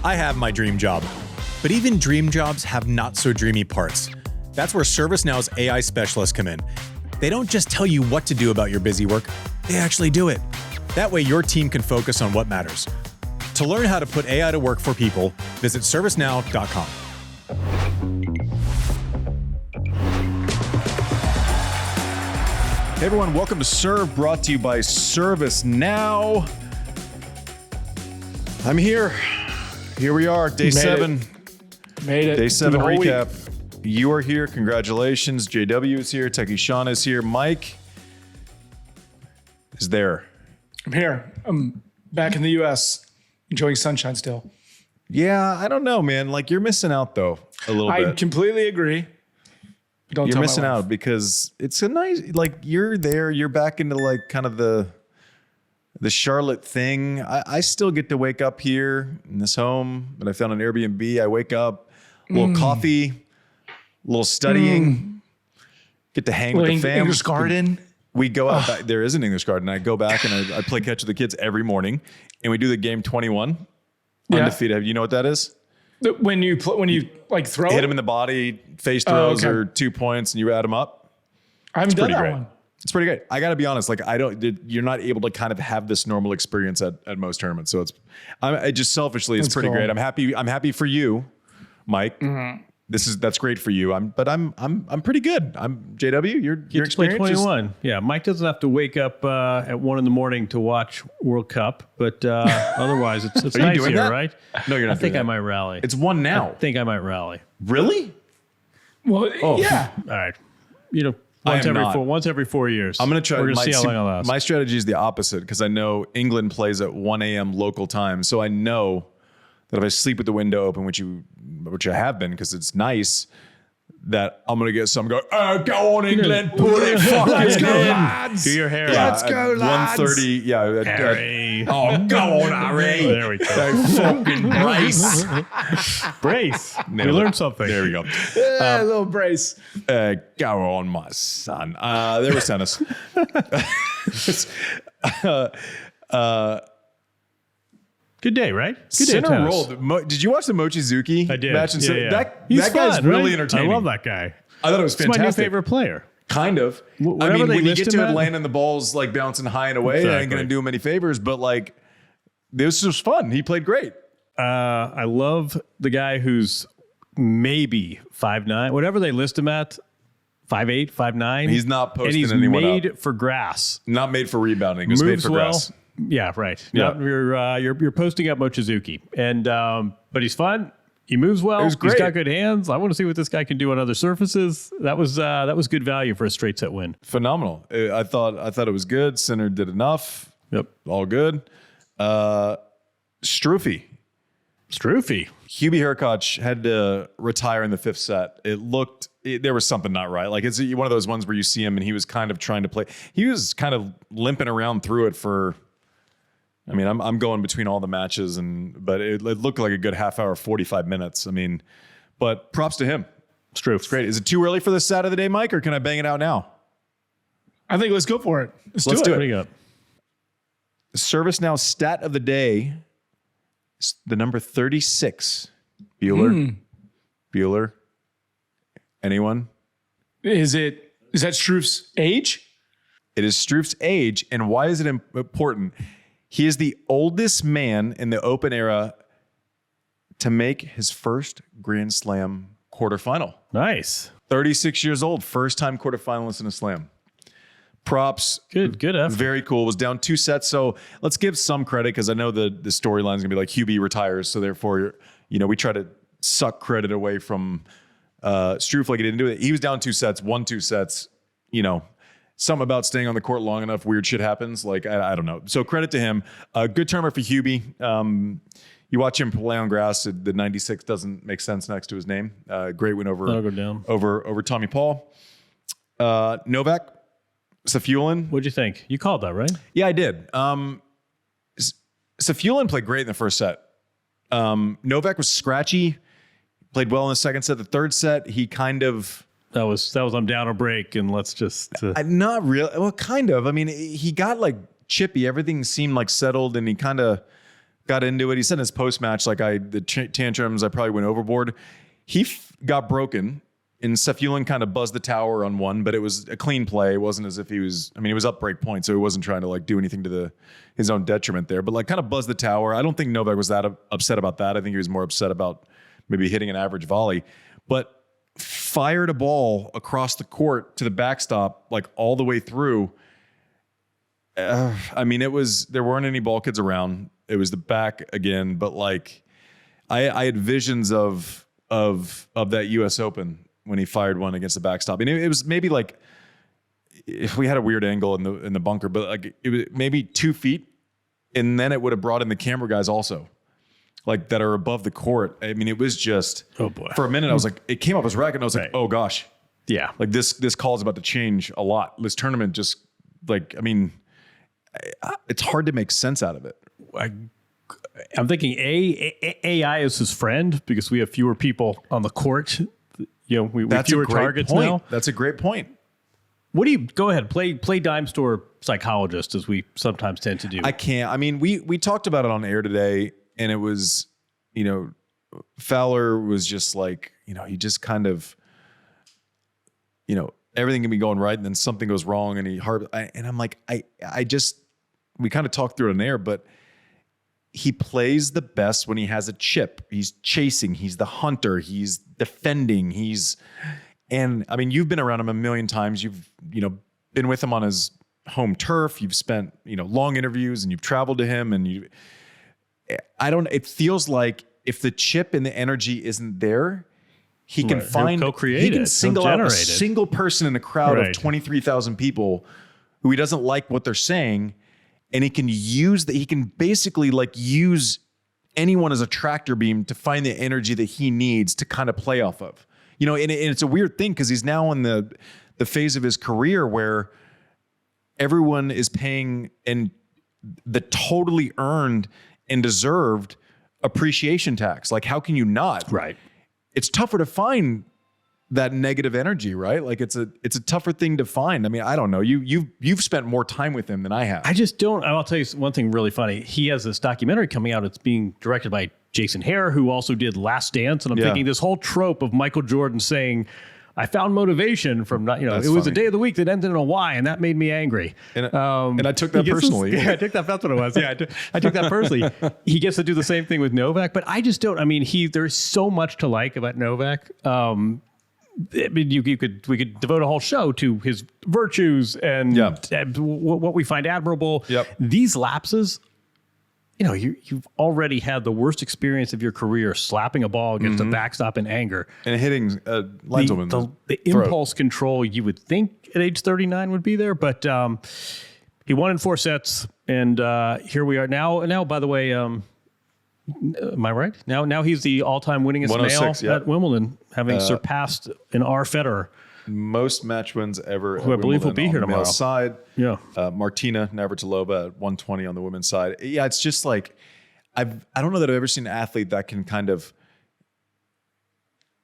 I have my dream job. But even dream jobs have not so dreamy parts. That's where ServiceNow's AI specialists come in. They don't just tell you what to do about your busy work, they actually do it. That way your team can focus on what matters. To learn how to put AI to work for people, visit servicenow.com. Hey everyone, welcome to Serve, brought to you by ServiceNow. I'm here. Here we are, day 7. Made it. Day 7 recap. Week. You are here. Congratulations. JW is here. Techie Sean is here. Mike is there. I'm here. I'm back in the U.S. enjoying sunshine still. Yeah, I don't know, man. Like, you're missing out, though, a little bit. I completely agree. Don't You're tell missing my wife. out because it's a nice, like, you're there. You're back into, like, kind of the Charlotte thing. I still get to wake up here in this home that I found on Airbnb. I wake up, a little coffee, a little studying, get to hang with the fam. English garden. We go out. There is an English garden. I go back and I play catch with the kids every morning, and we do the game 21 undefeated. You know what that is? When you like throw Hit it? them in the body, face throws or 2 points, and you add them up. I haven't done that great. one. It's pretty great. I got to be honest. Like, you're not able to kind of have this normal experience at most tournaments. So I just selfishly, it's pretty great. I'm happy for you, Mike. Mm-hmm. That's great for you. I'm pretty good. I'm JW. Your experience. Play 21. Yeah. Mike doesn't have to wake up at 1 a.m. to watch World Cup, but otherwise it's Are you nice doing here, that? right? No, you're not. I think doing I that. might rally. It's 1 now. I think I might rally. Really? Well, yeah. All right. You know, I am not. once every 4 years. I'm going to try. We're going to see how long it lasts. My strategy is the opposite because I know England plays at 1 a.m. local time. So I know that if I sleep with the window open, which I have been because it's nice, that I'm going to get some go, go on England, put it fucking Let's go, in. lads. Do your hair. Yeah, Let's go, lads. 1:30. Yeah. Harry. Oh, go on, Harry. There we go. Fucking brace. Brace. We Nailed it. learned something. There we go. A little brace. Go on, my son. There was tennis. Good day, right? Good day. Sinner tennis. rolled. Did you watch the Mochizuki I did. match? Yeah. That He's guy's fun, really right? entertaining. I love that guy. I thought it was He's fantastic. my new favorite player. Kind of. I Whatever mean, they when you list get him to at- Atlanta and the ball's like bouncing high and away, I ain't Exactly. going to do him any favors, but like, this was fun. He played great. I love the guy who's maybe 5'9", whatever they list him at, 5'8", 5'9". He's not posting and he's anyone made up. for grass. Not made for rebounding. It was made Moves for well. grass. Yeah, right. Yeah. You're posting up Mochizuki, and but he's fun. He moves well. It was great. He's got good hands. I want to see what this guy can do on other surfaces. That was good value for a straight set win. Phenomenal. I thought it was good. Sinner did enough. Yep. All good. Struffy. Hubie Hurkacz had to retire in the 5th set. There was something not right. Like, it's one of those ones where you see him and he was kind of trying to play. He was kind of limping around through it for, I mean, I'm going between all the matches, but it looked like a good half hour, 45 minutes. I mean, but props to him. It's great. Is it too early for this Saturday, Mike, or can I bang it out now? I think let's go for it. Let's do do it. What do you got? ServiceNow stat of the day, the number 36. Bueller. Anyone? Is that Struff's age? It is Struff's age. And why is it important? He is the oldest man in the Open era to make his first Grand Slam quarterfinal. Nice. 36 years old, first time quarterfinalist in a slam. Props. Good effort. Very cool. Was down 2 sets. So let's give some credit because I know the storyline is going to be like Hubie retires. So therefore, we try to suck credit away from Struff like he didn't do it. He was down 2 sets, won 2 sets. Something about staying on the court long enough, weird shit happens. Like, I don't know. So credit to him. Good tournament for Hubie. You watch him play on grass. The 96 doesn't make sense next to his name. Great win That'll go down. over Tommy Paul. Novak Safulin. What'd you think? You called that, right? Yeah, I did. Safulin played great in the first set. Novak was scratchy. Played well in the second set. The third set, he kind of... That was I'm down a break and let's just... Not really. Well, kind of. I mean, he got like chippy. Everything seemed like settled and he kind of got into it. He said in his post-match, like the tantrums, I probably went overboard. He got broken, and Safiullin kind of buzzed the tower on one, but it was a clean play. It wasn't as if he was up break point, so he wasn't trying to like do anything to his own detriment there, but like kind of buzzed the tower. I don't think Novak was that upset about that. I think he was more upset about maybe hitting an average volley, but fired a ball across the court to the backstop, like all the way through. There weren't any ball kids around. It was the back again, but like I had visions of that U.S. Open when he fired one against the backstop. And it was maybe like, if we had a weird angle in the bunker, but like it was maybe 2 feet, and then it would have brought in the camera guys also, like that are above the court. I mean, it was just, oh boy. For a minute, I was like, it came off his racket, and I was like, oh gosh, yeah, like this call is about to change a lot. This tournament just like, I mean, it's hard to make sense out of it. I'm thinking AI is his friend because we have fewer people on the court. We have fewer targets now. That's a great point. What do you go ahead play dime store psychologist as we sometimes tend to do? I can't. I mean, we talked about it on air today, and it was, Fowler was just like, he just kind of, everything can be going right, and then something goes wrong, and I'm like, we kind of talked through it on air, but he plays the best when he has a chip. He's chasing. He's the hunter. He's defending. And I mean, you've been around him a million times. You've, been with him on his home turf. You've spent, long interviews, and you've traveled to him, and it feels like if the chip and the energy isn't there, he can he can single out a single person in a crowd of 23,000 people who he doesn't like what they're saying. And he can basically like use anyone as a tractor beam to find the energy that he needs to kind of play off of. And it's a weird thing because he's now in the phase of his career where everyone is paying and the totally earned and deserved appreciation tax. Like, how can you not? Right. It's tougher to find that negative energy, right? Like it's a tougher thing to find. I mean, I don't know. You've spent more time with him than I have. I just don't. I'll tell you one thing really funny. He has this documentary coming out. It's being directed by Jason Hare, who also did Last Dance. And I'm thinking this whole trope of Michael Jordan saying, I found motivation from not, That's it was funny. a day of the week that ended in a Y, and that made me angry. And I took that personally. I took that. That's what it was. Yeah, I took that personally. He gets to do the same thing with Novak, but I just don't. I mean, there's so much to like about Novak. I mean, we could devote a whole show to his virtues and what we find admirable. Yep. These lapses, you've already had the worst experience of your career slapping a ball against a backstop in anger. And hitting lineswoman. The impulse control you would think at age 39 would be there, but he won in 4 sets, and here we are now. By the way, am I right? Now he's the all-time winningest male at Wimbledon, having surpassed an Federer. Most match wins ever. Who I believe will be here tomorrow. Side, yeah. Martina Navratilova at 120 on the women's side. Yeah, it's just like I don't know that I've ever seen an athlete that can kind of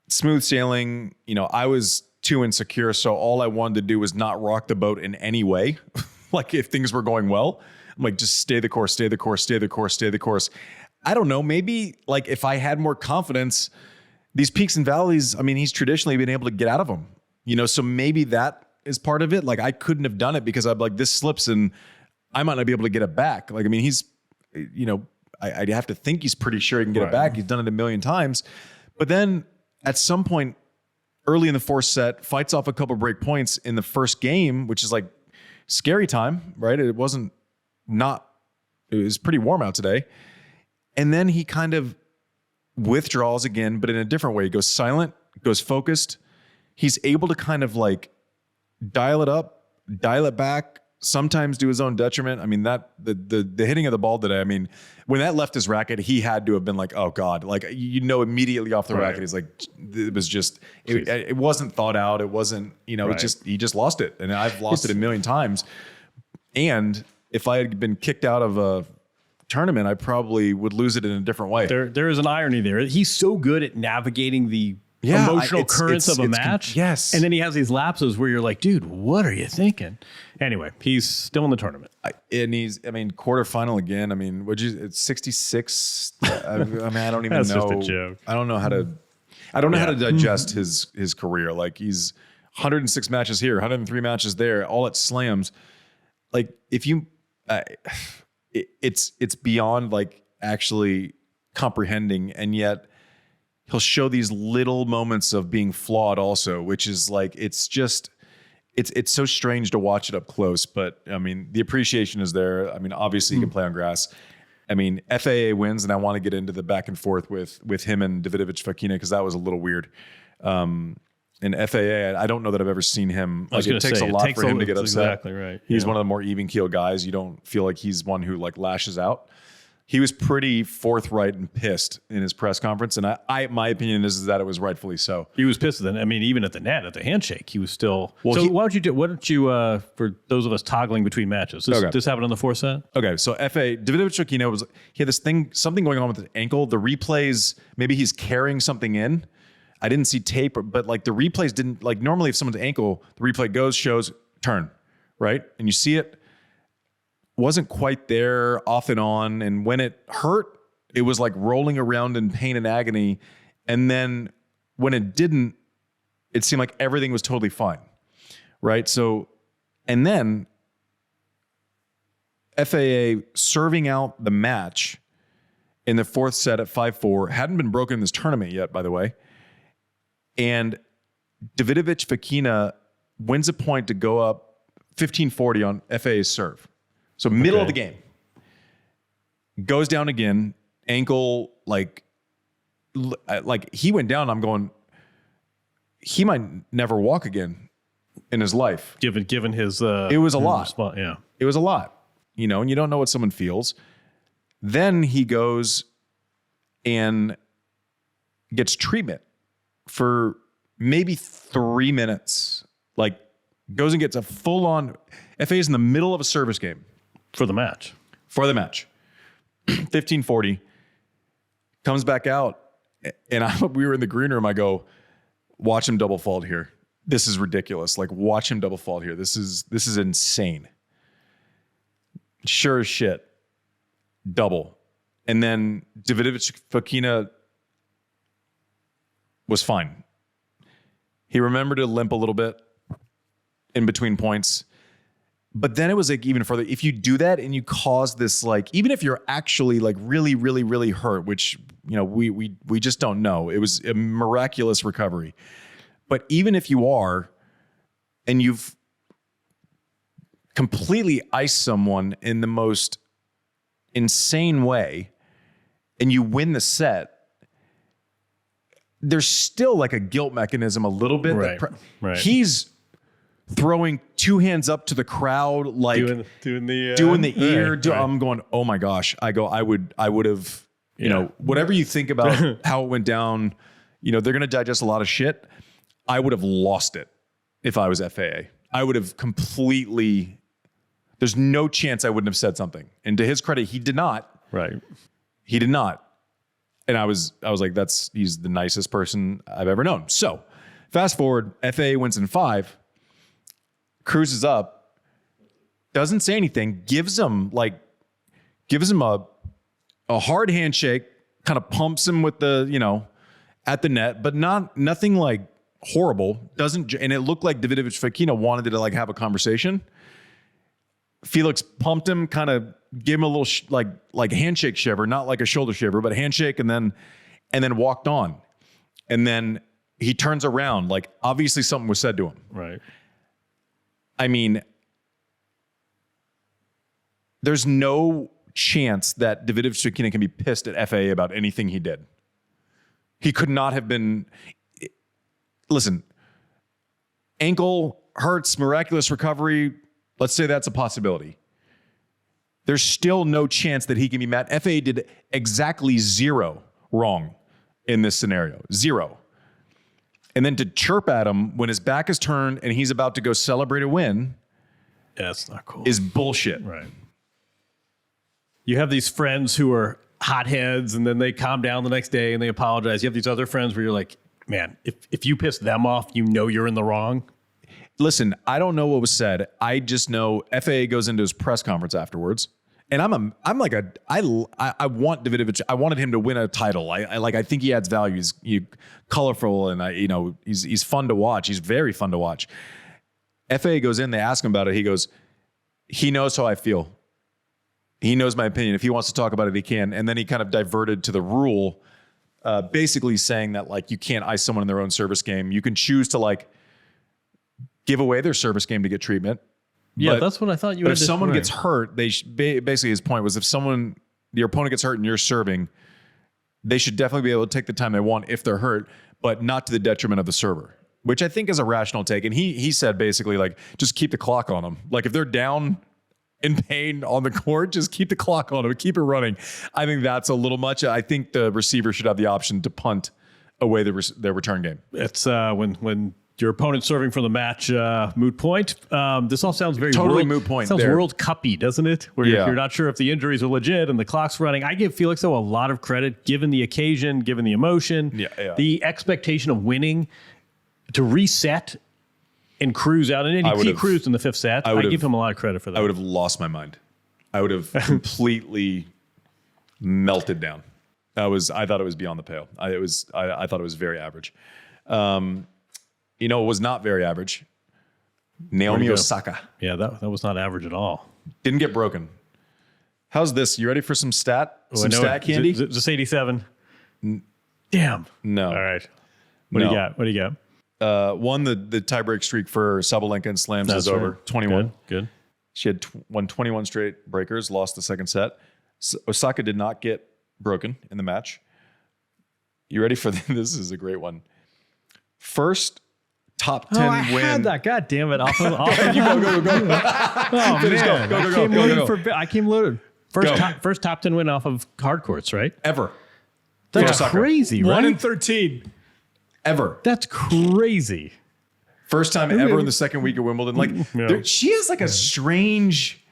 smooth sailing. I was too insecure, so all I wanted to do was not rock the boat in any way. Like if things were going well, I'm like, just stay the course, stay the course, stay the course, stay the course. I don't know. Maybe like if I had more confidence, these peaks and valleys, I mean, he's traditionally been able to get out of them, so maybe that is part of it. Like I couldn't have done it because I'm like, this slips and I might not be able to get it back. Like, I mean, he's, I'd have to think he's pretty sure he can get it back. He's done it a million times. But then at some point early in the 4th set, fights off a couple break points in the first game, which is like scary time, right? It was pretty warm out today. And then he kind of withdraws again, but in a different way. He goes silent, goes focused. He's able to kind of like dial it up, dial it back, sometimes do his own detriment. I mean, that the hitting of the ball today, I mean, when that left his racket, he had to have been like, oh God, like, immediately off the racket. He's like, it was just, it wasn't thought out. It wasn't, he just lost it. And I've lost it a million times. And if I had been kicked out of a tournament, I probably would lose it in a different way. There is an irony there. He's so good at navigating the emotional currents of a match. Yes. And then he has these lapses where you're like, dude, what are you thinking? Anyway, he's still in the tournament. Quarterfinal again. It's 66. I don't even That's know. just a joke. I don't know how to digest his career. Like, he's 106 matches here, 103 matches there, all at slams. Like, if you, it's beyond like actually comprehending, and yet he'll show these little moments of being flawed also, which is like, it's so strange to watch it up close. But the appreciation is there. Obviously he can play on grass. FAA wins, and I want to get into the back and forth with him and Davidovich Fokina, because that was a little weird. In FAA, I don't know that I've ever seen him. Like, it takes a lot for him to get upset. Exactly right. He's one of the more even keel guys. You don't feel like he's one who like lashes out. He was pretty forthright and pissed in his press conference, and my opinion is that it was rightfully so. He was pissed then. Even at the net, at the handshake, he was still. Why don't you for those of us toggling between matches? This happened on the fourth set. Okay, so Davidovich Fokina he had something going on with his ankle. The replays, maybe he's carrying something in. I didn't see tape, but like the replays didn't, like, normally if someone's ankle, the replay goes, shows, turn, right? And you see it. Wasn't quite there, off and on. And when it hurt, it was like rolling around in pain and agony. And then when it didn't, it seemed like everything was totally fine, right? So, and then FAA serving out the match in the fourth set at 5-4, hadn't been broken in this tournament yet, by the way. And Davidovich Fokina wins a point to go up 15-40 on FAA's serve. So middle of the game. Goes down again, ankle, like he went down. I'm going, he might never walk again in his life. Given his it was a lot. Yeah. It was a lot, and you don't know what someone feels. Then he goes and gets treatment for maybe 3 minutes. Like, goes and gets a full on, FA is in the middle of a service game. For the match. 15-40. Comes back out. And we were in the green room. I go, watch him double fault here. This is ridiculous. Like, watch him double fault here. This is insane. Sure as shit. Double. And then Davidovich Fokina was fine. He remembered to limp a little bit in between points. But then it was like even further. If you do that and you cause this, like, even if you're actually like really, really, really hurt, which, we just don't know. It was a miraculous recovery. But even if you are, and you've completely iced someone in the most insane way, and you win the set, there's still like a guilt mechanism a little bit. Right. He's throwing two hands up to the crowd, like doing the ear. Right. I'm going, oh my gosh. I would have, whatever you think about how it went down, they're going to digest a lot of shit. I would have lost it if I was FAA. I would have completely, there's no chance I wouldn't have said something. And to his credit, he did not. Right. He did not. And I was like, he's the nicest person I've ever known. So fast forward, FAA wins in 5. Cruises up, doesn't say anything, gives him a hard handshake, kind of pumps him with the, at the net, but nothing like horrible. And it looked like Davidovich Fokina wanted to like have a conversation. Felix pumped him, kind of gave him a little like handshake shiver, not like a shoulder shiver, but a handshake, and then walked on. And then he turns around, like obviously something was said to him. Right. There's no chance that Davidovich Fokina can be pissed at FAA about anything he did. He could not have been. Listen, ankle hurts, miraculous recovery. Let's say that's a possibility. There's still no chance that he can be mad. FAA did exactly 0 wrong in this scenario. 0. And then to chirp at him when his back is turned and he's about to go celebrate a win. Yeah, that's not cool. Is bullshit. Right. You have these friends who are hotheads and then they calm down the next day and they apologize. You have these other friends where you're like, man, if you piss them off, you know you're in the wrong. Listen, I don't know what was said. I just know FAA goes into his press conference afterwards, and I want Davidovich. I wanted him to win a title. I think he adds value. He's colorful, and he's fun to watch. He's very fun to watch. FAA goes in. They ask him about it. He goes, he knows how I feel. He knows my opinion. If he wants to talk about it, he can. And then he kind of diverted to the rule, basically saying that like you can't ice someone in their own service game. You can choose to like give away their service game to get treatment. Yeah, that's what I thought you But had if someone gets hurt, basically his point was if your opponent gets hurt and you're serving, they should definitely be able to take the time they want if they're hurt, but not to the detriment of the server, which I think is a rational take. And he said basically like, just keep the clock on them. Like if they're down in pain on the court, just keep the clock on them, keep it running. I think that's a little much. I think the receiver should have the option to punt away their return game. It's when your opponent's serving for the match, moot point. This all sounds very totally moot point. Sounds there. World Cup-y, doesn't it? Where you're not sure if the injuries are legit and the clock's running. I give Félix though a lot of credit, given the occasion, given the emotion, the expectation of winning, to reset and cruise out. And he cruised in the fifth set. I give him a lot of credit for that. I would have lost my mind. I would have completely melted down. I thought it was beyond the pale. I thought it was very average. It was not very average. Naomi Osaka. Yeah, that was not average at all. Didn't get broken. How's this? You ready for some stat candy? Is this 87? Damn. No. All right. What do you got? Won the tiebreak streak for Sabalenka and slams is over. 21. Good. She had won 21 straight breakers, lost the second set. Osaka did not get broken in the match. You ready for this? This is a great one. First top 10 I win. had that. God damn it. Off of You go. Oh, Finish, man. go. I came loaded. First top 10 win off of hard courts, right? Ever. That's crazy, right? 1 in 13. Ever. That's crazy. First time ever in the second week of Wimbledon. She has like a strange...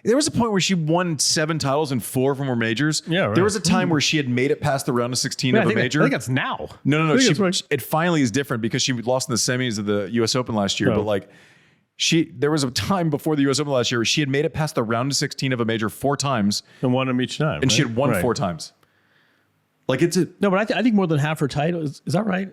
There was a point where she won 7 titles and 4 from her majors. Yeah, right. There was a time where she had made it past the round of 16 of a major. I think that's now. No. It finally is different because she lost in the semis of the U.S. Open last year. Oh. But like, there was a time before the U.S. Open last year where she had made it past the round of 16 of a major 4 times. And won them each time. And she had won 4 times. Like No, but I think more than half her titles. Is that right?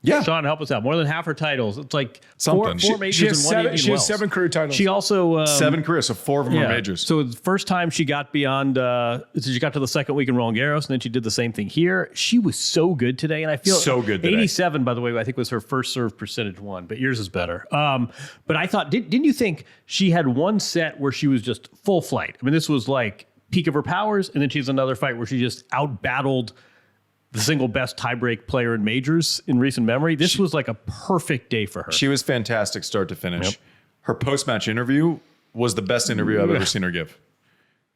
Yeah. Sean, help us out. More than half her titles. It's like something. Four majors and 1 Indian She has Wells. 7 career titles. She also 7 careers, so 4 of them were majors. So the first time she got beyond, she got to the second week in Roland Garros, and then she did the same thing here. She was so good today, and I feel so good today. 87, by the way, I think was her first serve percentage one, but yours is better. But I thought, didn't you think she had one set where she was just full flight? I mean, this was like peak of her powers, and then she has another fight where she just out-battled the single best tiebreak player in majors in recent memory. This was like a perfect day for her. She was fantastic start to finish. Yep. Her post-match interview was the best interview I've ever seen her give.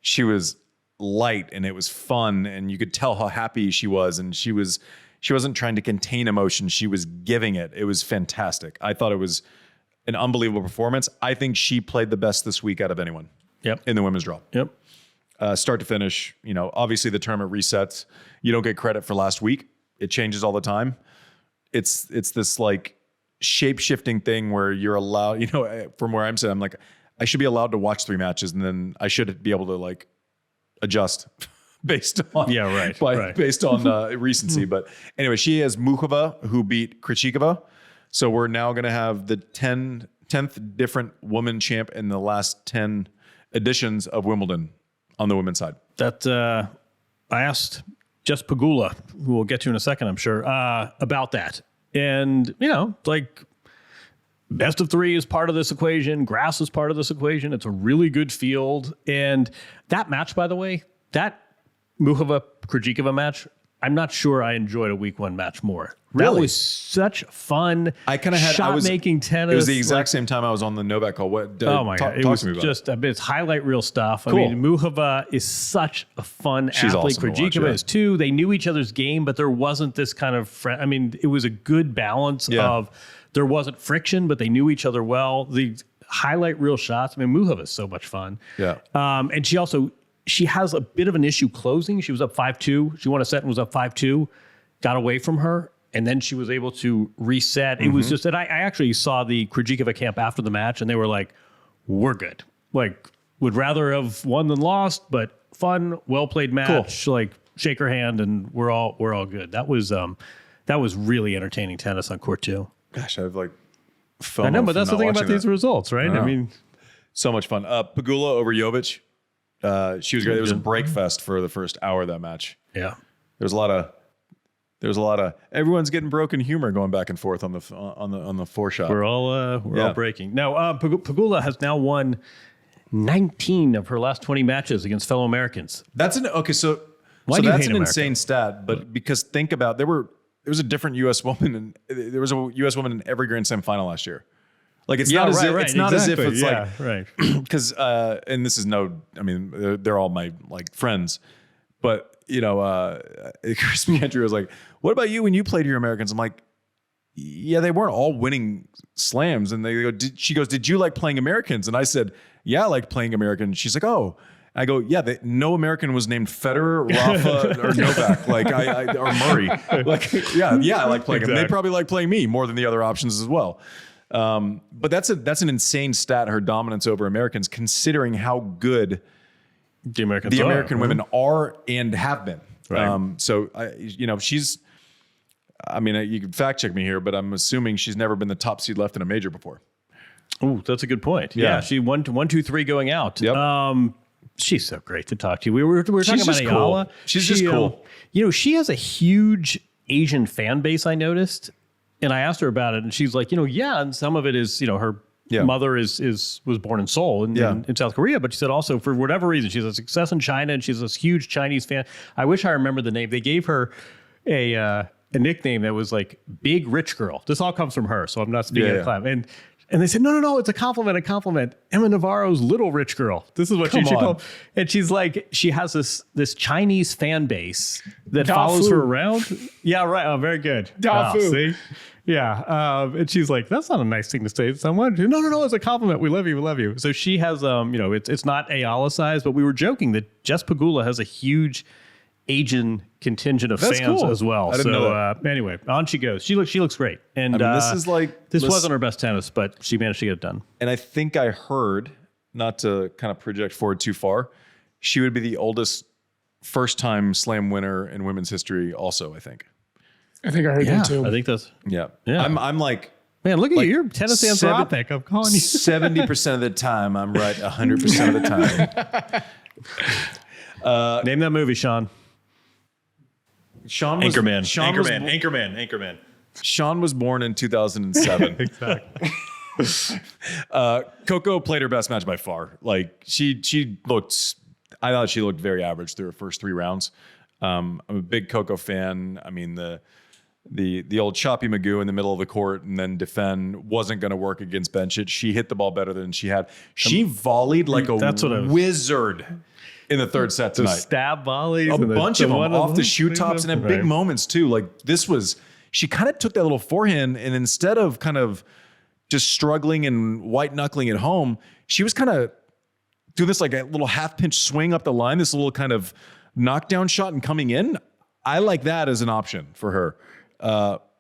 She was light and it was fun and you could tell how happy she was, and she wasn't trying to contain emotion. She was giving it. It was fantastic. I thought it was an unbelievable performance. I think she played the best this week out of anyone. Yep. In the women's draw. Yep. Start to finish, obviously the tournament resets. You don't get credit for last week. It changes all the time. It's this like shape-shifting thing where you're allowed, from where I'm sitting, I'm like, I should be allowed to watch 3 matches and then I should be able to like adjust based on based on recency. But anyway, she has Muchova who beat Krejcikova. So we're now going to have the 10th different woman champ in the last 10 editions of Wimbledon on the women's side. That I asked Jessica Pegula, who we'll get to in a second, I'm sure, about that. And, like best of 3 is part of this equation. Grass is part of this equation. It's a really good field. And that match, by the way, that Muchova-Krejcikova match, I'm not sure I enjoyed a week 1 match more. Really? That was such fun. I kind of had shot-making tennis. It was the exact same time I was on the Novak call. Oh my God! It was just it's highlight reel stuff. Cool. I mean, Muchova is such a fun She's athlete. Awesome Krejcikova is too. They knew each other's game, but there wasn't this kind of. It was a good balance of there wasn't friction, but they knew each other well. The highlight reel shots. I mean, Muchova is so much fun. Yeah. And she has a bit of an issue closing. She was up 5-2. She won a set and was up 5-2. Got away from her. and then she was able to reset. It was just that I actually saw the Krejcikova camp after the match, and they were like, we're good. Like, would rather have won than lost, but fun, well-played match. Cool. Like, shake her hand, and we're all good. That was really entertaining tennis on court 2. Gosh, I have like FOMO. I know, but that's the thing about these that. results, right? I mean, so much fun. Pegula over Jovic. She was great. It was a break fest for the first hour of that match. yeah. There's a lot of everyone's getting broken humor going back and forth on the four-shot. We're all breaking. Now, Pegula has now won 19 of her last 20 matches against fellow Americans. That's an okay. So Why do you that's hate an America? insane stat. But because think about there was a different U.S. woman and there was a U.S. woman in every Grand Slam final last year. Like it's not as if it's not as if it's right. Because and this is I mean they're all my like friends, but Chris Andrew was like, what about you when you played your Americans? I'm like, yeah, they weren't all winning slams. And they go, she goes, did you like playing Americans? And I said, yeah, I like playing Americans. She's like, oh. I go, yeah, no American was named Federer, Rafa, or Novak, or Murray. Like, yeah, I like playing them. They probably like playing me more than the other options as well. But that's an insane stat, her dominance over Americans, considering how good the American women are and have been. Right. So she's. I mean, you can fact check me here, but I'm assuming she's never been the top seed left in a major before. Oh, that's a good point. Yeah, she won 1, 2, 3 going out. Yep. She's so great to talk to. We were talking about Ayala. Cool. She's just cool. She has a huge Asian fan base, I noticed. And I asked her about it, and she's like, and some of it is, her mother was born in Seoul in South Korea, but she said also for whatever reason she's a success in China and she's this huge Chinese fan. I wish I remember the name. They gave her a nickname that was like Big Rich Girl. This all comes from her, so I'm not speaking at time. And they said, no, it's a compliment. Emma Navarro's Little Rich Girl. This is what she called. And she's like, she has this Chinese fan base that follows her around. Yeah, right. Oh, very good. See? Yeah. And she's like, that's not a nice thing to say to someone. No, it's a compliment. We love you. So she has, it's not Ayala size, but we were joking that Jess Pegula has a huge Asian contingent of fans as well. I didn't know that. Anyway, on she goes. She looks great. And this wasn't her best tennis, but she managed to get it done. And I think I heard, not to kind of project forward too far, she would be the oldest first-time slam winner in women's history also, I think. I think I heard that too. I think that's... Yeah. I'm like... Man, look at you. You're tennis anthropic. I'm calling you. 70% of the time, I'm right 100% of the time. Name that movie, Sean. Anchorman. Anchorman. Sean was born in 2007. Exactly. Coco played her best match by far. Like she looked, I thought she looked very average through her first 3 rounds. I'm a big Coco fan. I mean, the old choppy Magoo in the middle of the court and then defend wasn't going to work against Bencic. She hit the ball better than she had. She volleyed like a wizard in the third set tonight. Stab volleys. A bunch of them off the shoe tops and at big moments too. Like she kind of took that little forehand and instead of kind of just struggling and white knuckling at home, she was kind of doing this like a little half pinch swing up the line, this little kind of knockdown shot and coming in. I like that as an option for her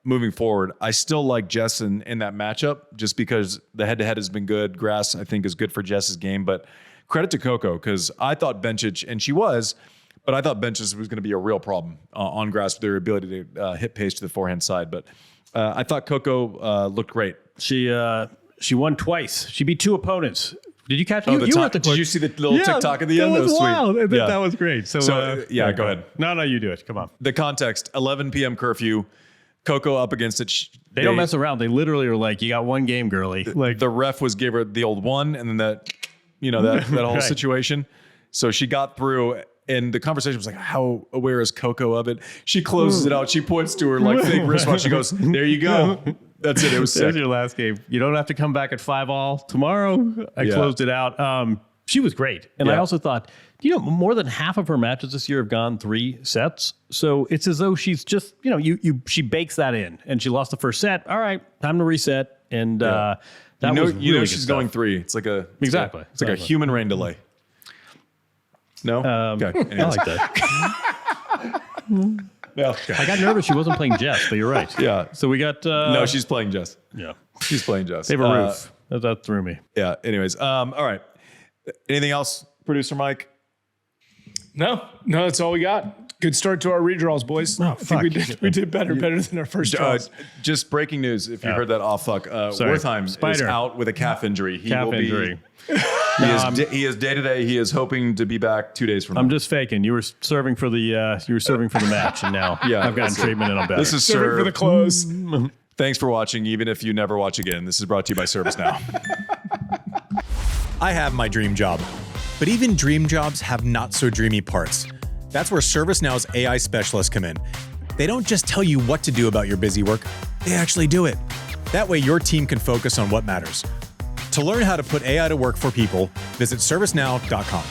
moving forward. I still like Jess in that matchup just because the head-to-head has been good. Grass, I think, is good for Jess's game, but credit to Coco because I thought Bencic, and she was, but I thought Bencic was going to be a real problem on grass with their ability to hit pace to the forehand side. But I thought Coco looked great. She won twice. She beat 2 opponents. Did you catch it? You were at the court. Did you see the little TikTok at the end? That was sweet. wild. That was great. So go ahead. No, you do it. Come on. The context, 11 p.m. curfew. Coco up against it. They don't mess around. They literally are like, you got one game, girly. Like the ref gave her the old one and then that whole situation. So she got through and the conversation was like, how aware is Coco of it? She closes it out. She points to her like fake wristwatch. She goes, there you go. That's it. It was sick. There's your last game. You don't have to come back at 5-all tomorrow. I closed it out. She was great. And I also thought, more than half of her matches this year have gone 3 sets. So it's as though she's just, she bakes that in and she lost the first set. All right, time to reset. And that was really she's going 3. It's like it's like a human rain delay. No? Okay. I like that. No. I got nervous she wasn't playing Jess, but you're right. Yeah. So we got... No, she's playing Jess. Yeah. She's playing Jess. They have a roof. That threw me. Yeah. Anyways. All right. Anything else, producer Mike? No, that's all we got. Good start to our redraws, boys. I think we did better than our first draws. Just breaking news. If you heard that off, Wertheim is out with a calf injury. He will be. He is day to day. He is hoping to be back 2 days from now. I'm just faking. You were serving for the match, and now I've gotten treatment and I'm better. This is serving for the close. Thanks for watching, even if you never watch again. This is brought to you by ServiceNow. I have my dream job, but even dream jobs have not so dreamy parts. That's where ServiceNow's AI specialists come in. They don't just tell you what to do about your busy work, they actually do it. That way your team can focus on what matters. To learn how to put AI to work for people, visit servicenow.com.